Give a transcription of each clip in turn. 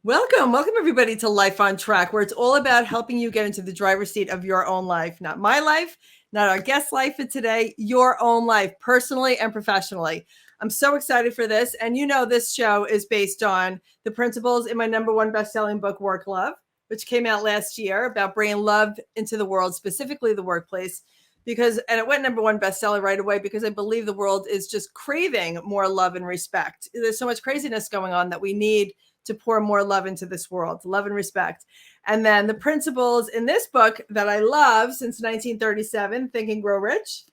Welcome everybody to Life on Track, where it's all about helping you get into the driver's seat of your own life. Not my life, not our guest life for today, your own life, personally and professionally. I'm so excited for this. And you know, this show is based on the principles in my number one best-selling book, Work Love, which came out last year, about bringing love into the world, specifically the workplace. And it went number one bestseller right away because I believe the world is just craving more love and respect. There's so much craziness going on that we need to pour more love into this world, love and respect. And then the principles in this book that I love since 1937, Think and Grow Rich.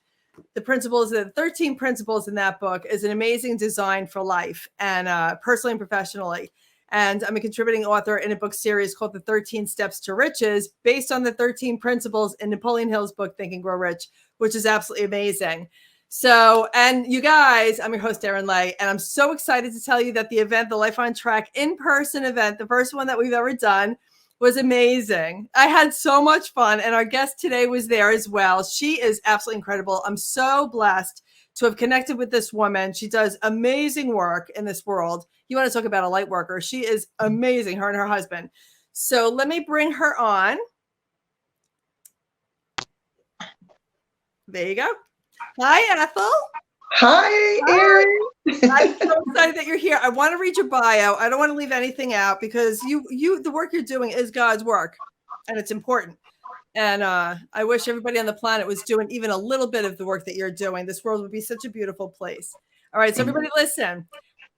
The 13 principles in that book is an amazing design for life and personally and professionally. And I'm a contributing author in a book series called The 13 Steps to Riches, based on the 13 principles in Napoleon Hill's book, Think and Grow Rich, which is absolutely amazing. So, and you guys, I'm your host, Erin, and I'm so excited to tell you that the event, the Life on Track in-person event, the first one that we've ever done, was amazing. I had so much fun, and our guest today was there as well. She is absolutely incredible. I'm so blessed to have connected with this woman. She does amazing work in this world. You want to talk about a light worker. She is amazing, her and her husband. So let me bring her on. There you go. Hi, Ethel. Hi, Erin. I'm so excited that you're here. I want to read your bio. I don't want to leave anything out because the work you're doing is God's work, and it's important. And I wish everybody on the planet was doing even a little bit of the work that you're doing. This world would be such a beautiful place. All right, so everybody listen.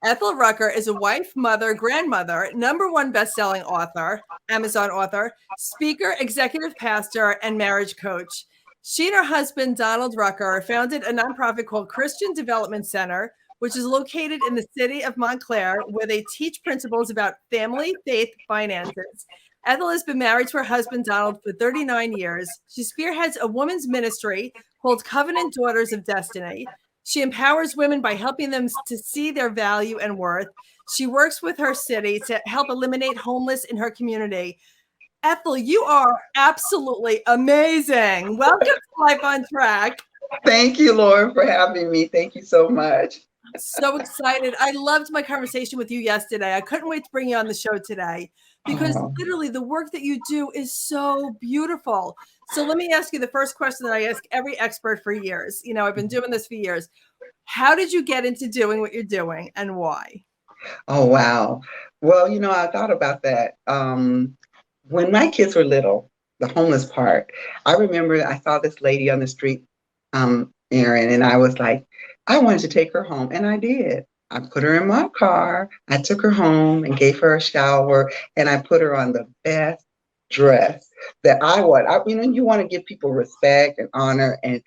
Ethel Rucker is a wife, mother, grandmother, number one best-selling author, Amazon author, speaker, executive pastor, and marriage coach. She and her husband, Donald Rucker, founded a nonprofit called Christian Development Center, which is located in the city of Montclair, where they teach principles about family, faith, finances. Ethel has been married to her husband, Donald, for 39 years. She spearheads a women's ministry called Covenant Daughters of Destiny. She empowers women by helping them to see their value and worth. She works with her city to help eliminate homeless in her community. Ethel, you are absolutely amazing. Welcome to Life on Track. Thank you, Lauren, for having me. Thank you so much. So excited. I loved my conversation with you yesterday. I couldn't wait to bring you on the show today because literally the work that you do is so beautiful. So let me ask you the first question that I ask every expert for years. You know, I've been doing this for years. How did you get into doing what you're doing and why? Oh, wow. Well, I thought about that. When my kids were little, the homeless part, I remember I saw this lady on the street, Erin, and I was like, I wanted to take her home, and I did. I put her in my car, I took her home and gave her a shower, and I put her on the best dress that I want. You want to give people respect and honor and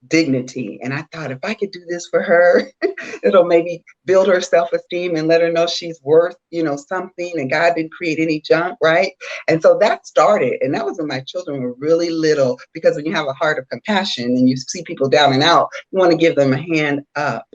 dignity. And I thought if I could do this for her, it'll maybe build her self-esteem and let her know she's worth, something, and God didn't create any junk, right? And so that started, and that was when my children were really little, because when you have a heart of compassion and you see people down and out, you want to give them a hand up.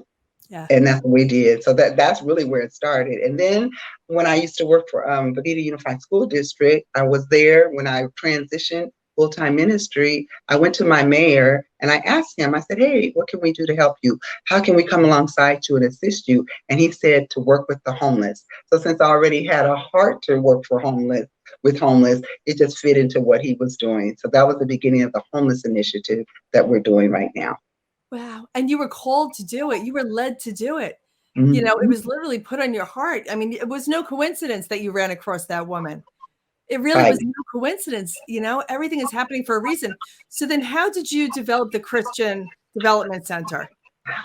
Yeah. And that's what we did. So that's really where it started. And then when I used to work for Bonita Unified School District, I was there when I transitioned full-time ministry. I went to my mayor and I asked him, I said, hey, what can we do to help you? How can we come alongside you and assist you? And he said to work with the homeless. So since I already had a heart to work for homeless, it just fit into what he was doing. So that was the beginning of the homeless initiative that we're doing right now. Wow. And you were called to do it. You were led to do it. Mm-hmm. It was literally put on your heart. I mean, it was no coincidence that you ran across that woman. It really was no coincidence. Everything is happening for a reason. So then how did you develop the Christian Development Center?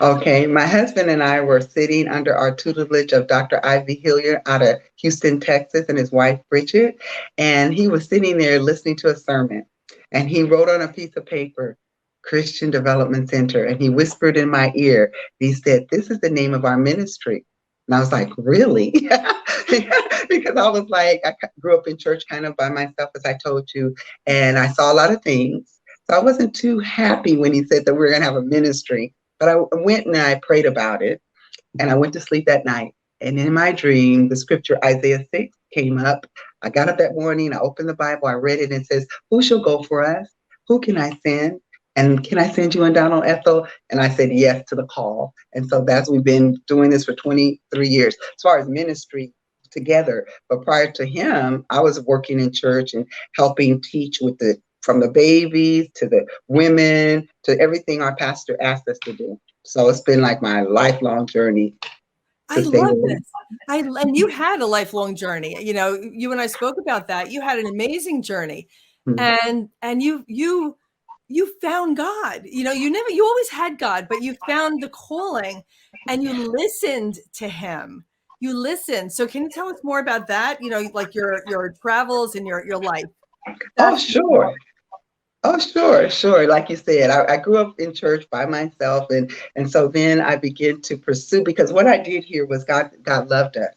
Okay, my husband and I were sitting under our tutelage of Dr. Ivy Hilliard out of Houston, Texas, and his wife, Bridget. And he was sitting there listening to a sermon. And he wrote on a piece of paper, Christian Development Center. And he whispered in my ear, he said, this is the name of our ministry. And I was like, really? Because I was like, I grew up in church kind of by myself, as I told you, and I saw a lot of things. So I wasn't too happy when he said that we were going to have a ministry. But I went and I prayed about it, and I went to sleep that night. And in my dream, the scripture Isaiah 6 came up. I got up that morning, I opened the Bible, I read it, and it says, who shall go for us? Who can I send? And can I send you and Donald, Ethel? And I said yes to the call. And so we've been doing this for 23 years. As far as ministry, together. But prior to him, I was working in church and helping teach with from the babies to the women to everything our pastor asked us to do. So it's been like my lifelong journey, I to say love the this. least. And you had a lifelong journey. You know, you and I spoke about that. You had an amazing journey, and you found God. You know, you always had God, but you found the calling, and you listened to Him. You listened. So, can you tell us more about that? You know, like your travels and your life. Oh, That's sure. Oh, sure, sure. Like you said, I grew up in church by myself, and so then I began to pursue, because what I did here was God loved us.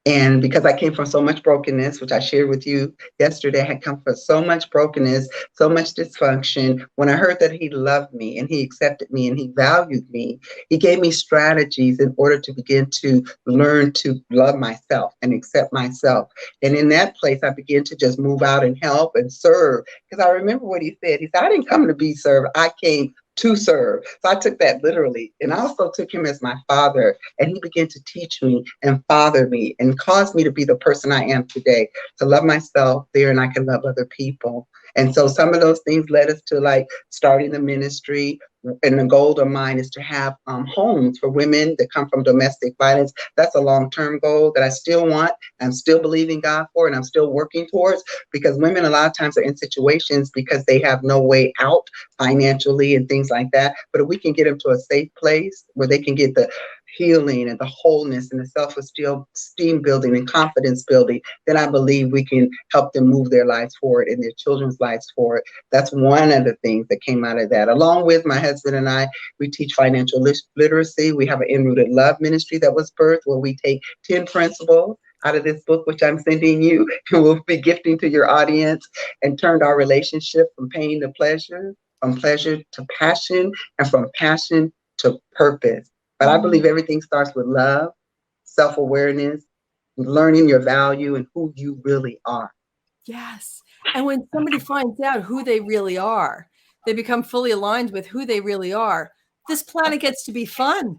And because I came from so much brokenness, which I shared with you yesterday, I had come from so much brokenness, so much dysfunction. When I heard that He loved me and He accepted me and He valued me, He gave me strategies in order to begin to learn to love myself and accept myself. And in that place, I began to just move out and help and serve. Because I remember what He said. He said, I didn't come to be served. I came to serve. So I took that literally. And I also took Him as my father. And He began to teach me and father me and cause me to be the person I am today, to love myself there, and I can love other people. And so some of those things led us to like starting the ministry. And the goal of mine is to have homes for women that come from domestic violence. That's a long-term goal that I still want. I'm still believing God for, and I'm still working towards, because women a lot of times are in situations because they have no way out financially and things like that. But if we can get them to a safe place where they can get the healing and the wholeness and the self-esteem building and confidence building, then I believe we can help them move their lives forward and their children's lives forward. That's one of the things that came out of that. Along with my husband and I, we teach financial literacy. We have an Enrooted Love ministry that was birthed, where we take 10 principles out of this book, which I'm sending you, and we'll be gifting to your audience, and turned our relationship from pain to pleasure, from pleasure to passion, and from passion to purpose. But I believe everything starts with love, self-awareness, learning your value and who you really are. Yes. And when somebody finds out who they really are, they become fully aligned with who they really are. This planet gets to be fun.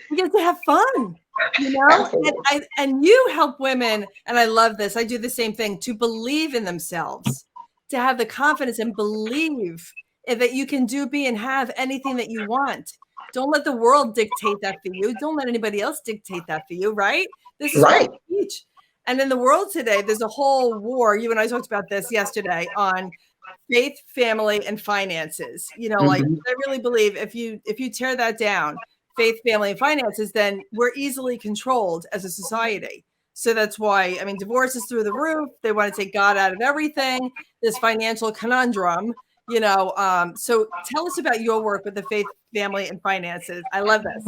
We get to have fun, you know? Absolutely. And you help women, and I love this. I do the same thing, to believe in themselves, to have the confidence and believe that you can do, be, and have anything that you want. Don't let the world dictate that for you. Don't let anybody else dictate that for you, right? This is what Right. we teach. And in the world today, there's a whole war. You and I talked about this yesterday on faith, family, and finances. You know, like, Mhm. I really believe if you tear that down, faith, family, and finances, then we're easily controlled as a society. So that's why, I mean, divorce is through the roof. They want to take God out of everything. This financial conundrum, you know. So tell us about your work with the faith, family, and finances. I love this.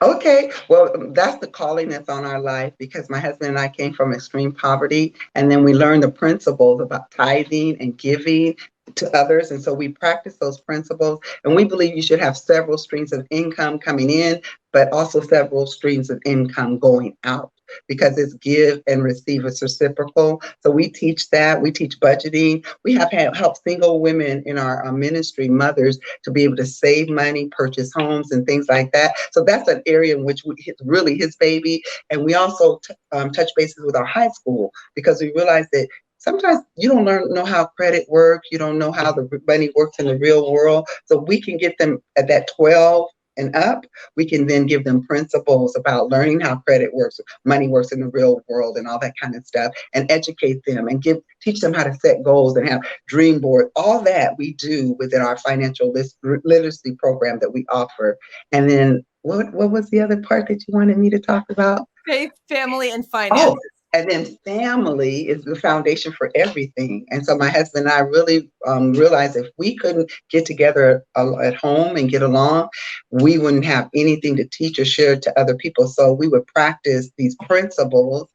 Okay, well, that's the calling that's on our life, because my husband and I came from extreme poverty, and then we learned the principles about tithing and giving to others. And so we practice those principles, and we believe you should have several streams of income coming in, but also several streams of income going out, because it's give and receive, it's reciprocal. So we teach that. We teach budgeting. We have helped single women in our ministry, mothers, to be able to save money, purchase homes, and things like that. So that's an area in which it's really his baby. And we also touch bases with our high school, because we realize that sometimes you don't know how credit works. You don't know how the money works in the real world. So we can get them at that 12 and up. We can then give them principles about learning how credit works, money works in the real world, and all that kind of stuff, and educate them and teach them how to set goals and have dream board. All that we do within our financial literacy program that we offer. And then what was the other part that you wanted me to talk about? Faith, family, and Oh, finances. and then family is the foundation for everything. And so my husband and I really realized if we couldn't get together at home and get along, we wouldn't have anything to teach or share to other people. So we would practice these principles,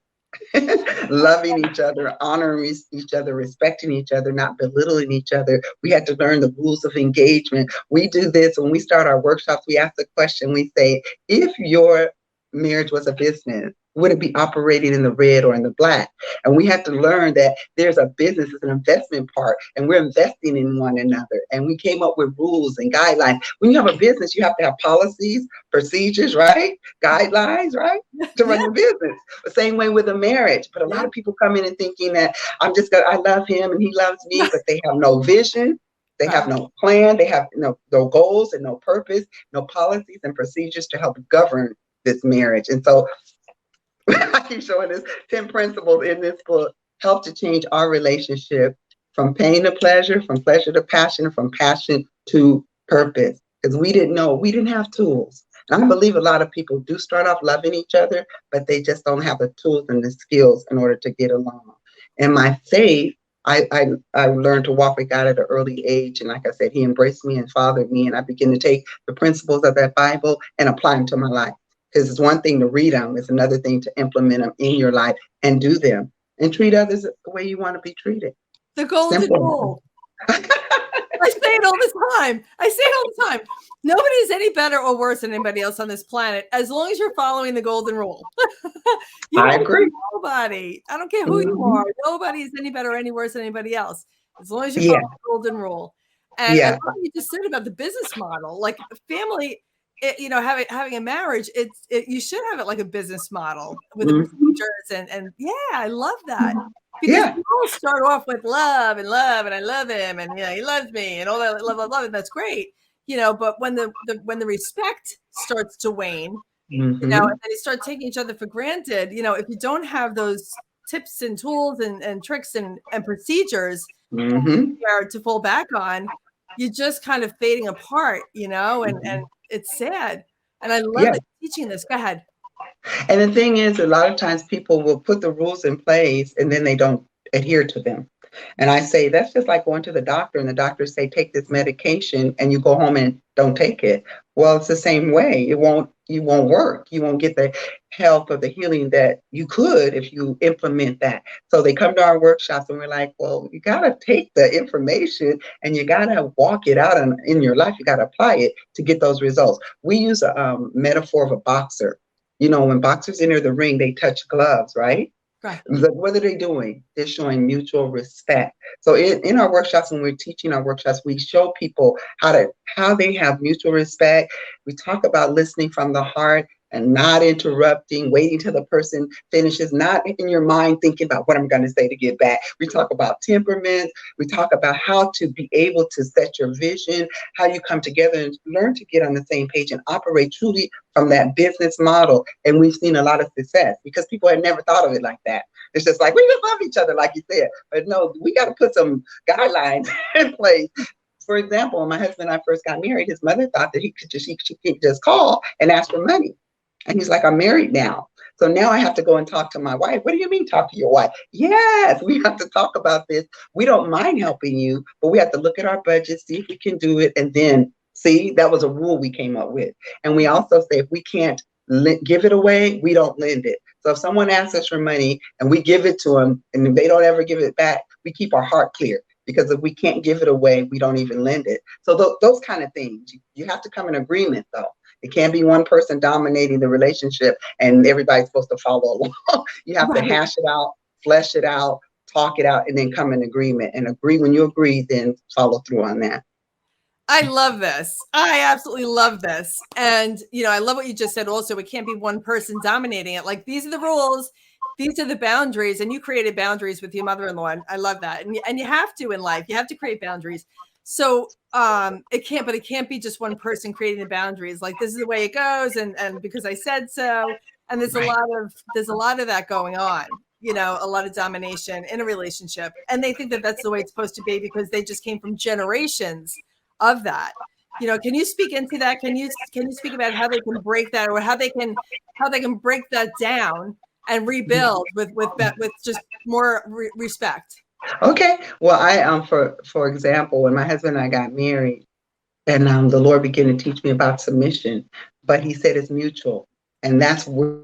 loving each other, honoring each other, respecting each other, not belittling each other. We had to learn the rules of engagement. We do this when we start our workshops. We ask the question, we say, if your marriage was a business, would it be operating in the red or in the black? And we have to learn that there's a business, it's an investment part, and we're investing in one another. And we came up with rules and guidelines. When you have a business, you have to have policies, procedures, right? Guidelines, right? To run your business. The same way with a marriage. But a lot of people come in and thinking that I love him and he loves me, but they have no vision. They have no plan. They have no goals and no purpose, no policies and procedures to help govern this marriage. And so I keep showing this 10 principles in this book help to change our relationship from pain to pleasure, from pleasure to passion, from passion to purpose. Because we didn't have tools. And I believe a lot of people do start off loving each other, but they just don't have the tools and the skills in order to get along. And my faith, I learned to walk with God at an early age. And like I said, he embraced me and fathered me. And I began to take the principles of that Bible and apply them to my life. Because it's one thing to read them. It's another thing to implement them in your life and do them. And treat others the way you want to be treated. The golden rule. I say it all the time. Nobody is any better or worse than anybody else on this planet as long as you're following the golden rule. I agree. Nobody. I don't care who you are. Nobody is any better or any worse than anybody else as long as you follow the golden rule. And I love what you just said about the business model. Like family, having a marriage, you should have it like a business model with the procedures and I love that. Because we all start off with love, and I love him, and he loves me, and all that love, and that's great, But when the respect starts to wane, and then you start taking each other for granted, if you don't have those tips and tools and tricks and procedures to fall back on, you're just kind of fading apart, and it's sad. And I love it teaching this. Go ahead. And the thing is, a lot of times people will put the rules in place and then they don't adhere to them. And I say, that's just like going to the doctor and the doctor say, take this medication, and you go home and don't take it. Well, it's the same way. You won't work. You won't get the help or the healing that you could if you implement that. So they come to our workshops and we're like, well, you got to take the information and you got to walk it out in your life. You got to apply it to get those results. We use a metaphor of a boxer. When boxers enter the ring, they touch gloves, right? Right. What are they doing? They're showing mutual respect. So in our workshops, when we're teaching our workshops, we show people how they have mutual respect. We talk about listening from the heart and not interrupting, waiting till the person finishes, not in your mind thinking about what I'm going to say to get back. We talk about temperament. We talk about how to be able to set your vision, how you come together and learn to get on the same page and operate truly from that business model. And we've seen a lot of success because people had never thought of it like that. It's just like, we just love each other, like you said. But no, we got to put some guidelines in place. For example, when my husband and I first got married, his mother thought that he could just call and ask for money. And he's like, I'm married now. So now I have to go and talk to my wife. What do you mean talk to your wife? Yes, we have to talk about this. We don't mind helping you, but we have to look at our budget, see if we can do it. And then see, that was a rule we came up with. And we also say, if we can't give it away, we don't lend it. So if someone asks us for money and we give it to them and they don't ever give it back, we keep our heart clear. Because if we can't give it away, we don't even lend it. So those kind of things, you have to come in agreement though. It can't be one person dominating the relationship and everybody's supposed to follow along. You have to hash it out, flesh it out, talk it out, and then come in agreement. And agree when you agree, then follow through on that. I love this. I absolutely love this. And, I love what you just said also. It can't be one person dominating it. Like, these are the rules. These are the boundaries. And you created boundaries with your mother-in-law. And I love that. And you have to in life. You have to create boundaries. So it can't be just one person creating the boundaries. Like, this is the way it goes. And because I said so. And there's a lot of that going on. A lot of domination in a relationship. And they think that that's the way it's supposed to be because they just came from generations of that. Can you speak into that? Can you speak about how they can break that, or how they can break that down and rebuild with just more respect? Okay. Well, I for example, when my husband and I got married, and the Lord began to teach me about submission, but He said it's mutual, and that's where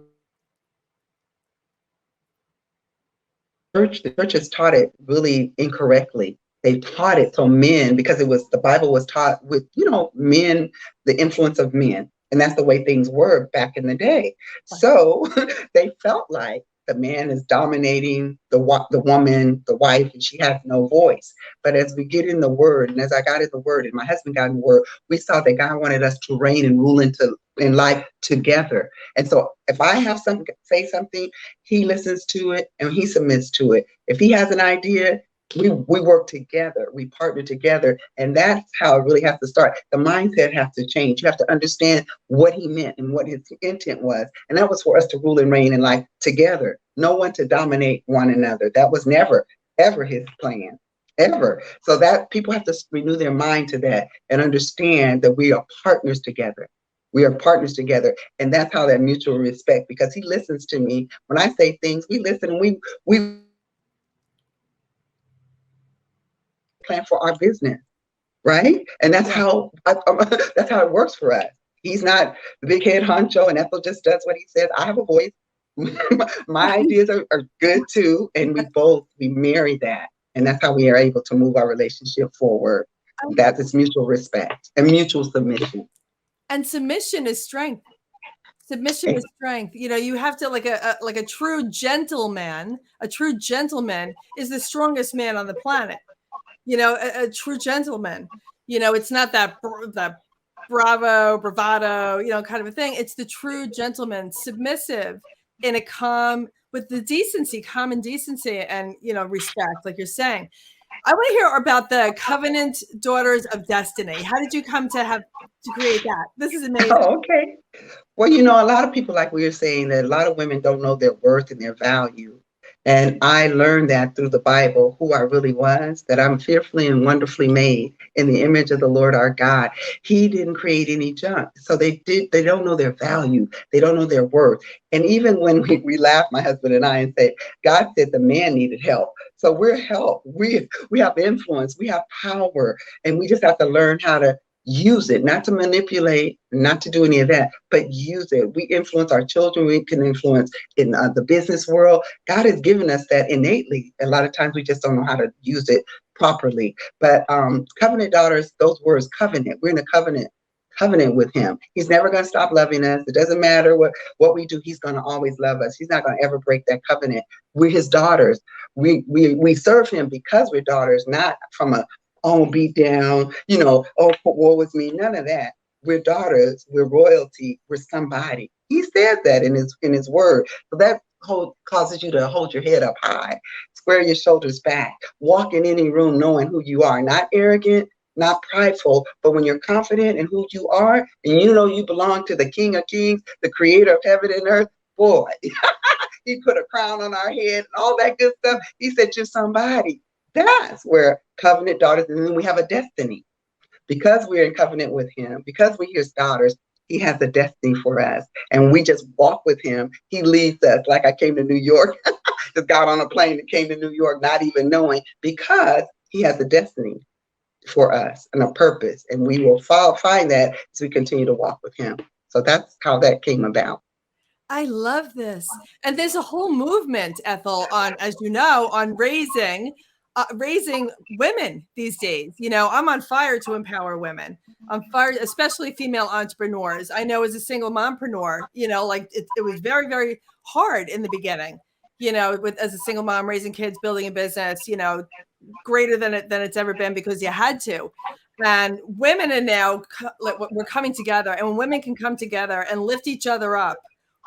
the church has taught it really incorrectly. They taught it so men, because the Bible was taught with men, the influence of men. And that's the way things were back in the day. So they felt like the man is dominating the woman, the wife, and she has no voice. But as we get in the word, and as I got in the word, and my husband got in the word, we saw that God wanted us to reign and rule in life together. And so if I have something, say something, he listens to it and he submits to it. If he has an idea, we work together, we partner together, and that's how it really has to start. The mindset has to change. You have to understand what he meant and what his intent was, and that was for us to rule and reign in life together. No one to dominate one another. That was never ever his plan, ever. So that people have to renew their mind to that and understand that we are partners together. We are partners together, and that's how that mutual respect. Because he listens to me when I say things. We listen, and we plan for our business, right? And that's how that's how it works for us. He's not the big head honcho, and Ethel just does what he says. I have a voice. My ideas are good too, and we marry that, and that's how we are able to move our relationship forward. That is mutual respect and mutual submission. And submission is strength. Submission is strength. You know, you have to like a true gentleman. A true gentleman is the strongest man on the planet. You know, a true gentleman. You know, it's not that bravado, you know, kind of a thing. It's the true gentleman, submissive in a with the decency, common decency, and, you know, respect, like you're saying. I want to hear about the Covenant Daughters of Destiny. How did you come to create that? This is amazing. Oh, okay. Well, you know, a lot of people, like we were saying, that a lot of women don't know their worth and their value. And I learned that through the Bible, who I really was, that I'm fearfully and wonderfully made in the image of the Lord our God. He didn't create any junk. So they don't know their value. They don't know their worth. And even when we laugh, my husband and I, and say, God said the man needed help. So we're help. We have influence. We have power. And we just have to learn how to use it, not to manipulate, not to do any of that, but use it. We influence our children. We can influence in the business world. God has given us that innately. A lot of times we just don't know how to use it properly. But covenant daughters, those words, covenant, we're in a covenant with him. He's never going to stop loving us. It doesn't matter what we do. He's going to always love us. He's not going to ever break that covenant. We're his daughters. We serve him because we're daughters, not from a beat down, you know, woe is me. None of that. We're daughters. We're royalty. We're somebody. He said that in his word. So that causes you to hold your head up high, square your shoulders back, walk in any room knowing who you are, not arrogant, not prideful, but when you're confident in who you are and you know you belong to the King of Kings, the creator of heaven and earth, boy, he put a crown on our head and all that good stuff. He said, you're somebody. That's where covenant daughters, and then we have a destiny. Because we're in covenant with him, because we're his daughters, he has a destiny for us. And we just walk with him. He leads us. Like I came to New York, just got on a plane and came to New York, not even knowing, because he has a destiny for us and a purpose. And we will find that as we continue to walk with him. So that's how that came about. I love this. And there's a whole movement, Ethel, on, as you know, on raising women these days. You know, I'm on fire to empower women. I'm fired, especially female entrepreneurs. I know as a single mompreneur, you know, like it was very, very hard in the beginning, you know, as a single mom, raising kids, building a business, you know, greater than it's ever been because you had to. And women are now, we're coming together, and when women can come together and lift each other up,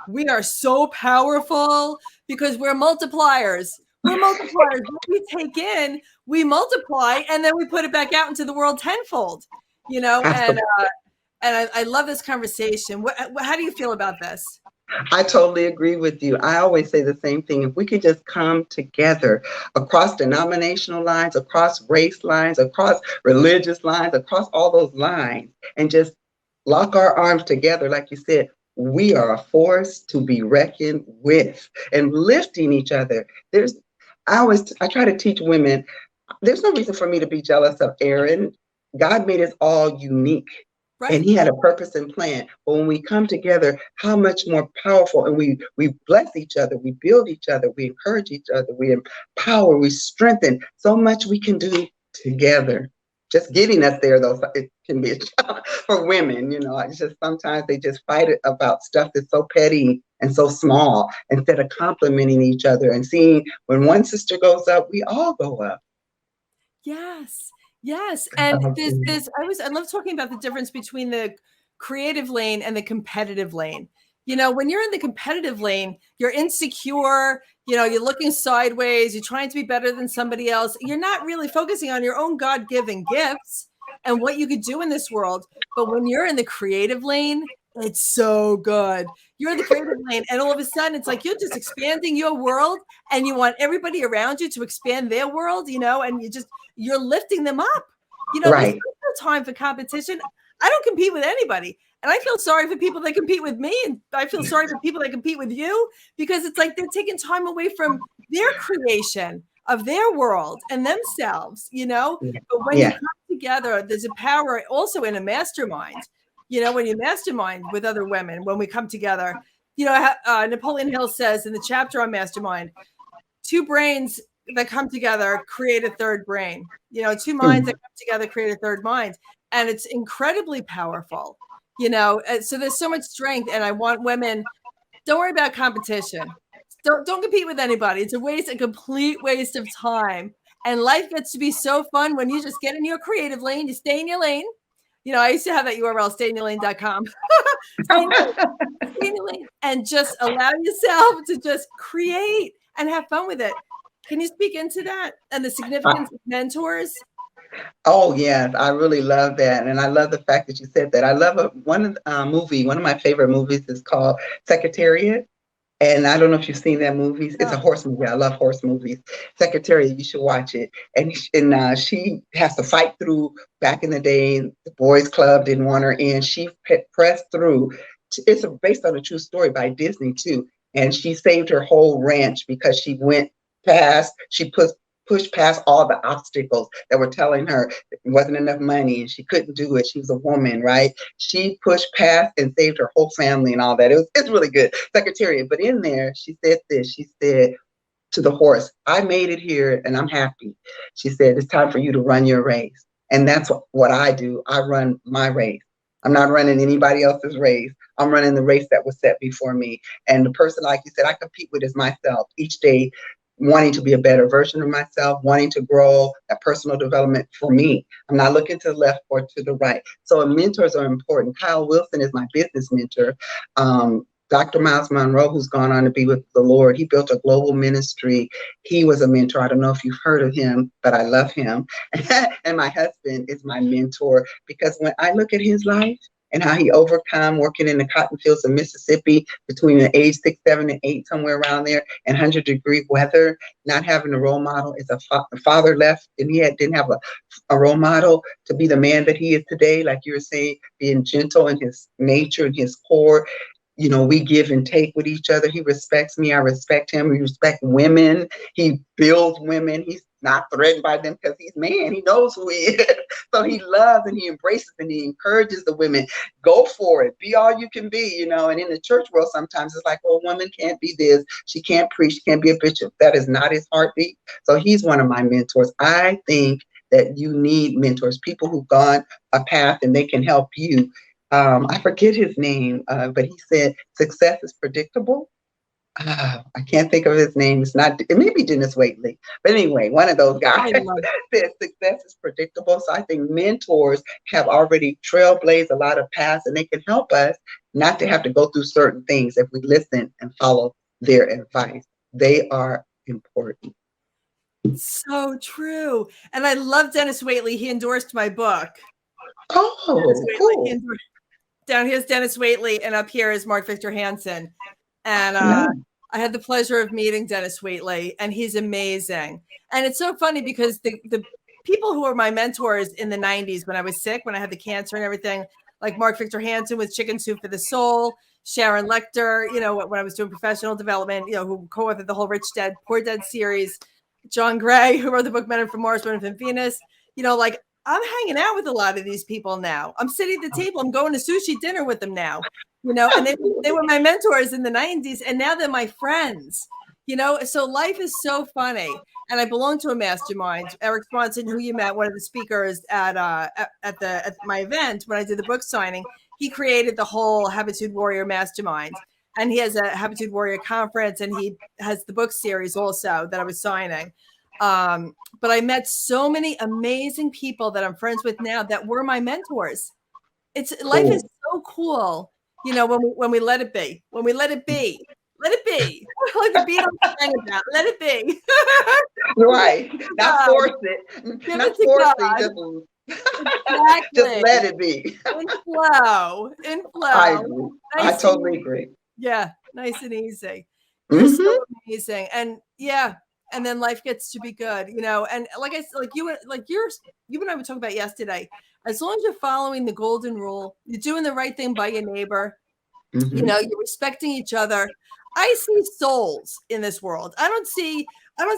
we are so powerful because we're multipliers. We're multipliers. What we take in, we multiply, and then we put it back out into the world tenfold, you know, and I love this conversation. How do you feel about this? I totally agree with you. I always say the same thing. If we could just come together across denominational lines, across race lines, across religious lines, across all those lines, and just lock our arms together, like you said, we are a force to be reckoned with, and lifting each other. I try to teach women, there's no reason for me to be jealous of Erin. God made us all unique. Right. And he had a purpose and plan. But when we come together, how much more powerful, and we bless each other, we build each other, we encourage each other, we empower, we strengthen. So much we can do together. Just getting us there, though, can be a challenge for women. It's just sometimes they just fight about stuff that's so petty and so small instead of complimenting each other and seeing when one sister goes up, we all go up. Yes. Yes. And I love talking about the difference between the creative lane and the competitive lane. When you're in the competitive lane, you're insecure, you're looking sideways, you're trying to be better than somebody else. You're not really focusing on your own God-given gifts and what you could do in this world. But when you're in the creative lane, it's so good. You're in the creative lane, and all of a sudden it's like you're just expanding your world, and you want everybody around you to expand their world, and you're lifting them up. There's no time for competition. I don't compete with anybody. And I feel sorry for people that compete with me. And I feel sorry for people that compete with you, because it's like they're taking time away from their creation of their world and themselves, But when you come together, there's a power also in a mastermind. When you mastermind with other women, when we come together, Napoleon Hill says in the chapter on mastermind, 2 brains that come together create a third brain. 2 minds that come together create a third mind. And it's incredibly powerful, so there's so much strength. And I want women, don't worry about competition. Don't compete with anybody. It's a complete waste of time. And life gets to be so fun when you just get in your creative lane, you stay in your lane. I used to have that URL, stayinyourlane.com. Stay in your lane and just allow yourself to just create and have fun with it. Can you speak into that and the significance of mentors? Oh, yes, I really love that. And I love the fact that you said that. I love one of my favorite movies is called Secretariat. And I don't know if you've seen that movie. It's a horse movie. I love horse movies. Secretariat, you should watch it. And she has to fight through. Back in the day, the boys club didn't want her in. She pressed through. It's based on a true story by Disney too. And she saved her whole ranch because she went past. She pushed past all the obstacles that were telling her it wasn't enough money and she couldn't do it. She was a woman, right? She pushed past and saved her whole family and all that. It's really good. Secretariat. But in there, she said this. She said to the horse, I made it here and I'm happy. She said, it's time for you to run your race. And that's what I do. I run my race. I'm not running anybody else's race. I'm running the race that was set before me. And the person, like you said, I compete with is myself each day, wanting to be a better version of myself, wanting to grow that personal development for me. I'm not looking to the left or to the right. So mentors are important. Kyle Wilson is my business mentor. Dr. Miles Monroe, who's gone on to be with the Lord, he built a global ministry. He was a mentor. I don't know if you've heard of him, but I love him. And my husband is my mentor, because when I look at his life and how he overcome working in the cotton fields of Mississippi between the age 6, 7, and 8, somewhere around there, and 100-degree weather, not having a role model. As a father left, and he didn't have a role model to be the man that he is today, like you were saying, being gentle in his nature and his core. We give and take with each other. He respects me. I respect him. We respect women. He builds women. He's not threatened by them because he's man. He knows who he is. So he loves and he embraces and he encourages the women. Go for it. Be all you can be, And in the church world, sometimes it's like, oh, a woman can't be this. She can't preach. She can't be a bishop. That is not his heartbeat. So he's one of my mentors. I think that you need mentors, people who've gone a path and they can help you. I forget his name, but he said success is predictable. I can't think of his name. It may be Dennis Waitley. But anyway, one of those guys said success is predictable. So I think mentors have already trailblazed a lot of paths, and they can help us not to have to go through certain things if we listen and follow their advice. They are important. So true. And I love Dennis Waitley. He endorsed my book. Oh, cool. Down here's Dennis Waitley, and up here is Mark Victor Hansen. And I had the pleasure of meeting Dennis Waitley, and he's amazing. And it's so funny because the people who were my mentors in the 90s when I was sick, when I had the cancer and everything, like Mark Victor Hansen with Chicken Soup for the Soul, Sharon Lechter, when I was doing professional development, who co-authored the whole Rich Dad, Poor Dad series, John Gray, who wrote the book Men Are from Mars, Women Are from Venus, I'm hanging out with a lot of these people now. I'm sitting at the table. I'm going to sushi dinner with them now, and they were my mentors in the 90s, and now they're my friends, So life is so funny. And I belong to a mastermind. Eric Swanson, who you met, one of the speakers at my event when I did the book signing, he created the whole Habitude Warrior Mastermind. And he has a Habitude Warrior conference, and he has the book series also that I was signing. But I met so many amazing people that I'm friends with now that were my mentors. Life is so cool, when we let it be. When we let it be. Let it be. Like the Beatles sang about. Let it be. Right. Not force it. Give Not it to force God. it. Exactly. Just let it be. In flow. In flow. I agree. Nice I totally agree. Yeah. Nice and easy. You're so amazing. And and then life gets to be good, and like you and I were talking about yesterday, as long as you're following the golden rule, you're doing the right thing by your neighbor, you're respecting each other. I see souls in this world. I don't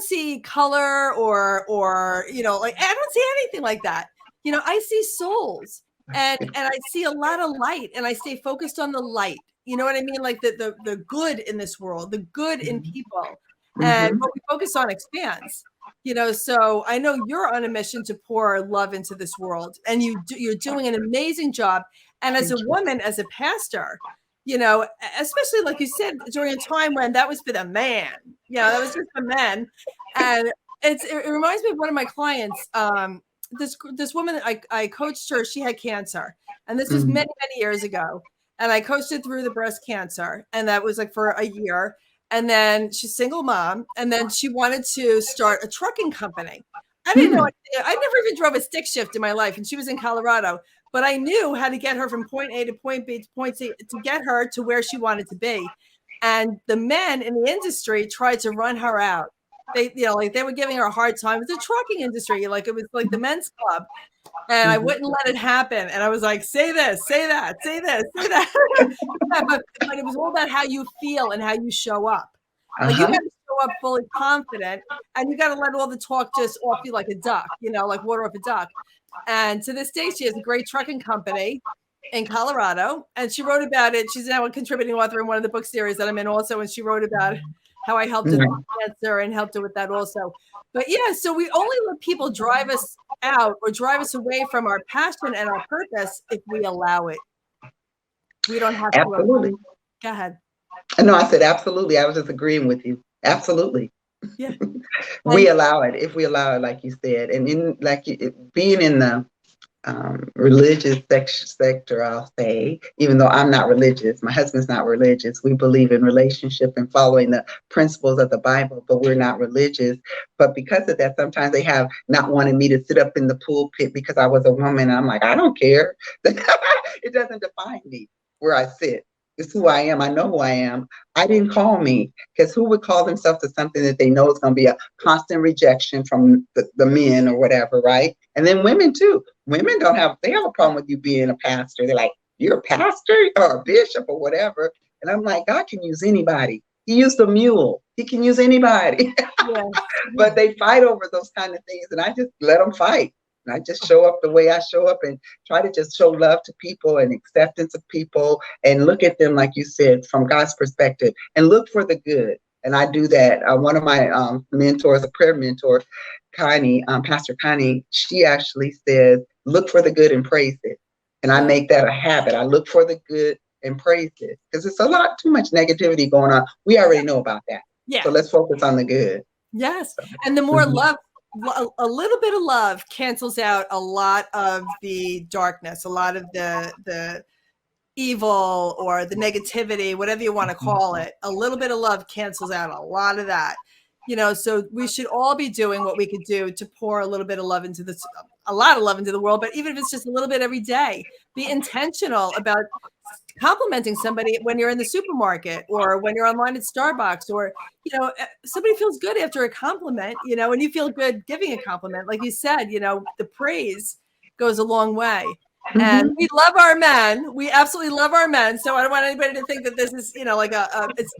see color or like I don't see anything like that. I see souls, and I see a lot of light, and I stay focused on the light. You know what I mean? Like the good in this world, the good in people. And what we focus on expands, so I know you're on a mission to pour love into this world, and you're doing an amazing job. And as a woman, as a pastor, especially like you said, during a time when that was for the man, that was just for men. And it reminds me of one of my clients. This woman, I coached her. She had cancer, and this was many, many years ago. And I coached her through the breast cancer, and that was like for a year. And then she's a single mom, and then she wanted to start a trucking company. I didn't know. I never even drove a stick shift in my life, and she was in Colorado. But I knew how to get her from point A to point B to point C to get her to where she wanted to be. And the men in the industry tried to run her out. They were giving her a hard time. It was a trucking industry, it was like the men's club. And I wouldn't let it happen. And I was like, say this, say that, say this, say that. Yeah, but it was all about how you feel and how you show up. Like you got to show up fully confident, and you got to let all the talk just off you like a duck, like water off a duck. And to this day, she has a great trucking company in Colorado, and she wrote about it. She's now a contributing author in one of the book series that I'm in also, and she wrote about how I helped her with cancer and helped her with that also. But yeah, so we only let people drive us out or drive us away from our passion and our purpose if we allow it. We don't have to. Absolutely. Go ahead. No, I said absolutely. I was just agreeing with you. Absolutely. Yeah. We allow it if we allow it, like you said, and being in the religious sector, I'll say, even though I'm not religious, my husband's not religious. We believe in relationship and following the principles of the Bible, but we're not religious. But because of that, sometimes they have not wanted me to sit up in the pulpit because I was a woman. I'm like, I don't care. It doesn't define me where I sit. It's who I am. I know who I am. I didn't call me, because who would call themselves to something that they know is going to be a constant rejection from the men or whatever, right? And then women too. Women they have a problem with you being a pastor. They're like, you're a pastor or a bishop or whatever. And I'm like, God can use anybody. He used a mule. He can use anybody. Yeah. But they fight over those kind of things, and I just let them fight. And I just show up the way I show up and try to just show love to people and acceptance of people and look at them, like you said, from God's perspective and look for the good. And I do that. One of my mentors, a prayer mentor, Connie, Pastor Connie, she actually says, look for the good and praise it. And I make that a habit. I look for the good and praise it, because it's a lot too much negativity going on. We already know about that. Yeah. So let's focus on the good. Yes. And the more love, a little bit of love cancels out a lot of the darkness, a lot of the evil or the negativity, whatever you want to call it. A little bit of love cancels out a lot of that. So we should all be doing what we could do to pour a little bit of love into this, a lot of love into the world, but even if it's just a little bit every day, be intentional about complimenting somebody when you're in the supermarket or when you're online at Starbucks, or, somebody feels good after a compliment, and you feel good giving a compliment. Like you said, the praise goes a long way. And we love our men. We absolutely love our men. So I don't want anybody to think that this is, like it's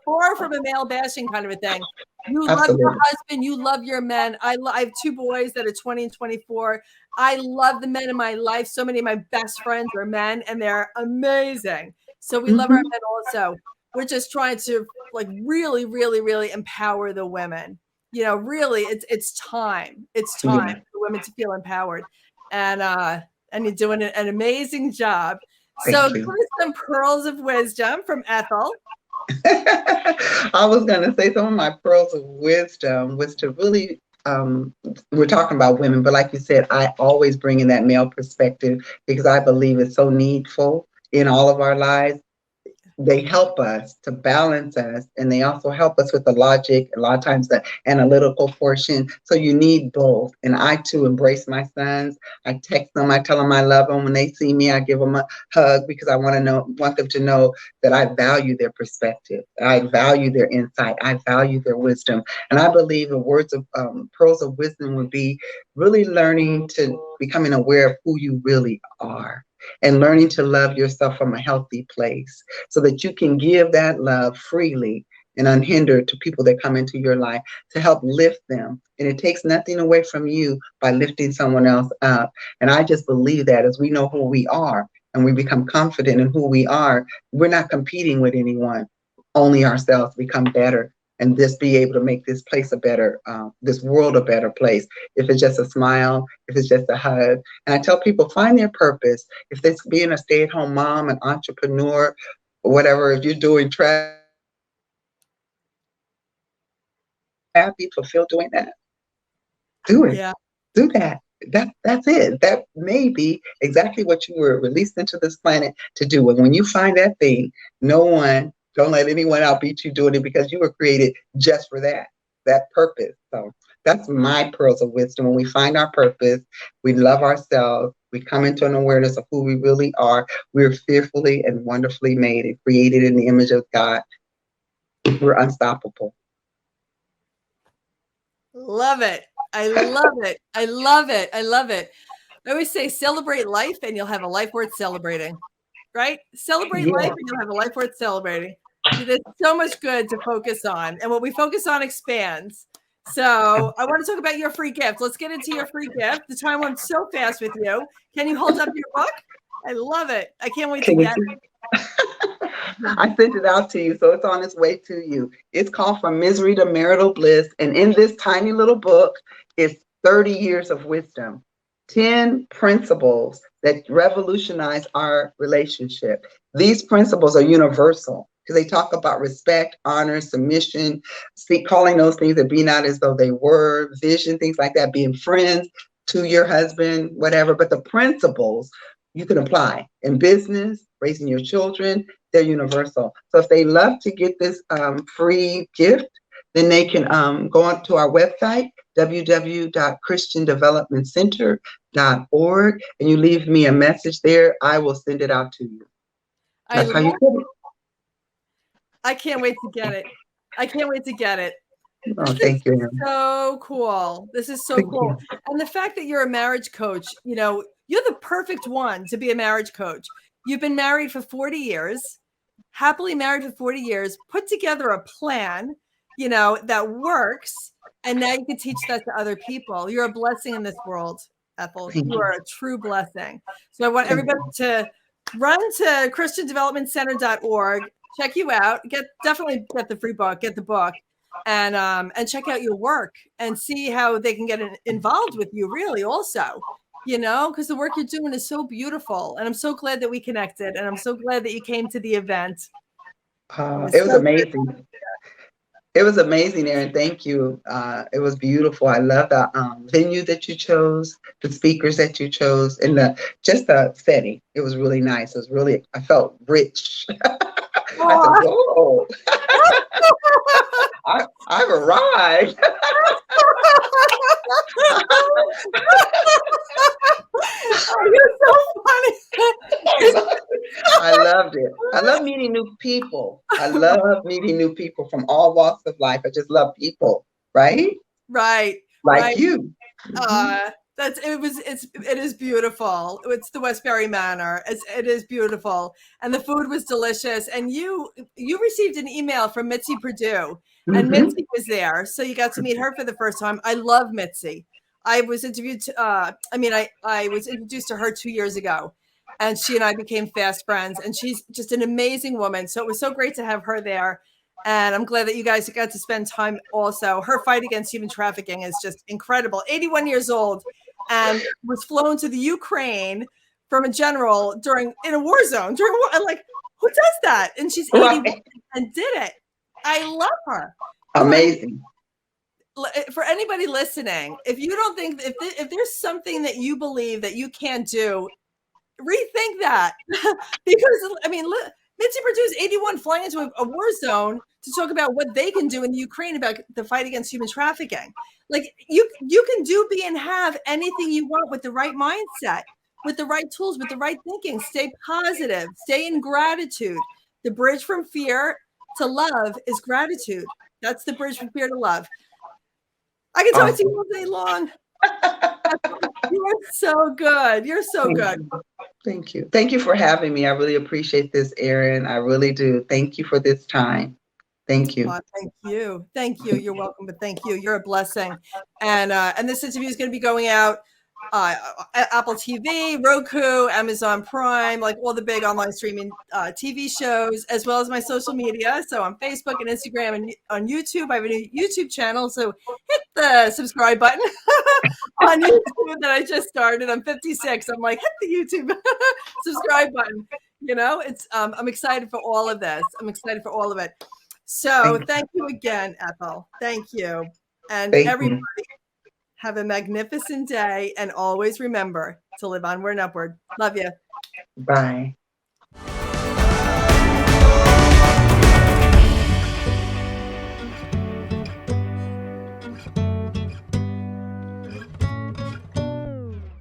far from a male bashing kind of a thing. You love your husband. You love your men. I have 2 boys that are 20 and 24. I love the men in my life. So many of my best friends are men, and they're amazing. So we love our men also. We're just trying to like really, really, really empower the women. You know, really, it's time. It's time Yeah. for women to feel empowered, and you're doing an amazing job. So, Thank give you. us some pearls of wisdom from Ethel. I was going to say some of my pearls of wisdom was to really, we're talking about women, but like you said, I always bring in that male perspective because I believe it's so needful in all of our lives. They help us to balance us, and they also help us with the logic, a lot of times the analytical portion. So you need both. And I too embrace my sons. I text them, I tell them I love them. When they see me, I give them a hug because I want them to know that I value their perspective. I value their insight. I value their wisdom. And I believe the words of pearls of wisdom would be really learning to becoming aware of who you really are and learning to love yourself from a healthy place so that you can give that love freely and unhindered to people that come into your life to help lift them. And it takes nothing away from you by lifting someone else up. And I just believe that as we know who we are and we become confident in who we are, we're not competing with anyone, only ourselves become better and just be able to make this place a better, this world a better place. If it's just a smile, if it's just a hug. And I tell people, find their purpose. If it's being a stay-at-home mom, an entrepreneur, whatever, if you're doing happy, fulfilled doing that, do it. Yeah. Do that. That's it. That may be exactly what you were released into this planet to do. And when you find that thing, don't let anyone outbeat you doing it because you were created just for that purpose. So that's my pearls of wisdom. When we find our purpose, we love ourselves, we come into an awareness of who we really are. We're fearfully and wonderfully made and created in the image of God. We're unstoppable. Love it. I love it. I love it. I love it. I always say celebrate life and you'll have a life worth celebrating, right? Celebrate life Yeah. and you'll have a life worth celebrating. There's so much good to focus on. And what we focus on expands. So I want to talk about your free gift. Let's get into your free gift. The time went so fast with you. Can you hold up your book? I love it. I can't wait to Can you get see? I sent it out to you, so it's on its way to you. It's called From Misery to Marital Bliss. And in this tiny little book is 30 years of wisdom, 10 principles that revolutionize our relationship. These principles are universal because they talk about respect, honor, submission, calling those things that be not as though they were, vision, things like that, being friends to your husband, whatever. But the principles you can apply in business, raising your children, they're universal. So if they love to get this free gift, then they can go on to our website, www.christiandevelopmentcenter.org, and you leave me a message there. I will send it out to you. I That's how love you get it. I can't wait to get it. I can't wait to get it. Oh, This is thank you, Erin. so cool. This is so Thank cool. you. And the fact that you're a marriage coach, you know, you're the perfect one to be a marriage coach. You've been married for 40 years, happily married for 40 years, put together a plan, you know, that works. And now you can teach that to other people. You're a blessing in this world, Ethel. Thank You you. are a true blessing. So I want Thank everybody you. to run to christiandevelopmentcenter.org, check you out, definitely get the free book, get the book, and check out your work and see how they can get involved with you really also, you know, because the work you're doing is so beautiful. And I'm so glad that we connected, and I'm so glad that you came to the event. It was It was so good. amazing. It was amazing, Erin. Thank you. It was beautiful. I love the venue that you chose, the speakers that you chose, and just the setting. It was really nice. It was really, I felt rich. I said, Aw. whoa, I've arrived. Oh, you're so funny. I loved it. I love meeting new people. I love meeting new people from all walks of life. I just love people, right? Right, right. Like you. Mhm. It is beautiful. It's the Westbury Manor. It is beautiful, and the food was delicious. And you received an email from Mitzi Purdue, and Mhm. Mitzi was there, so you got to meet her for the first time. I love Mitzi. I was interviewed. I was introduced to her 2 years ago, and she and I became fast friends. And she's just an amazing woman. So it was so great to have her there. And I'm glad that you guys got to spend time also. Her fight against human trafficking is just incredible. 81 years old and was flown to the Ukraine from a general in a war zone. I'm like, who does that? And she's 81 Right. and did it. I love her. Amazing. For anybody listening, if you don't think, if there's something that you believe that you can't do, rethink that. Because, I mean, Mitzi Perdue's 81 flying into a war zone to talk about what they can do in the Ukraine about the fight against human trafficking. Like, you can do, be, and have anything you want with the right mindset, with the right tools, with the right thinking. Stay positive, stay in gratitude. The bridge from fear to love is gratitude. That's the bridge from fear to love. I can talk to you all day long. You're so good. You're so good. Thank you. Thank you for having me. I really appreciate this, Erin. I really do. Thank you for this time. Thank you. Thank you. Thank you. You're welcome, but thank you. You're a blessing. And this interview is going to be going out Apple TV, Roku, Amazon Prime, like all the big online streaming TV shows, as well as my social media. So on Facebook and Instagram and on YouTube, I have a new YouTube channel. So hit the subscribe button on YouTube that I just started. I'm 56. I'm like, hit the YouTube subscribe button. You know, it's I'm excited for all of this. I'm excited for all of it. So thank you again, Ethel. Thank you. And everybody, have a magnificent day, and always remember to live onward and upward. Love you. Bye.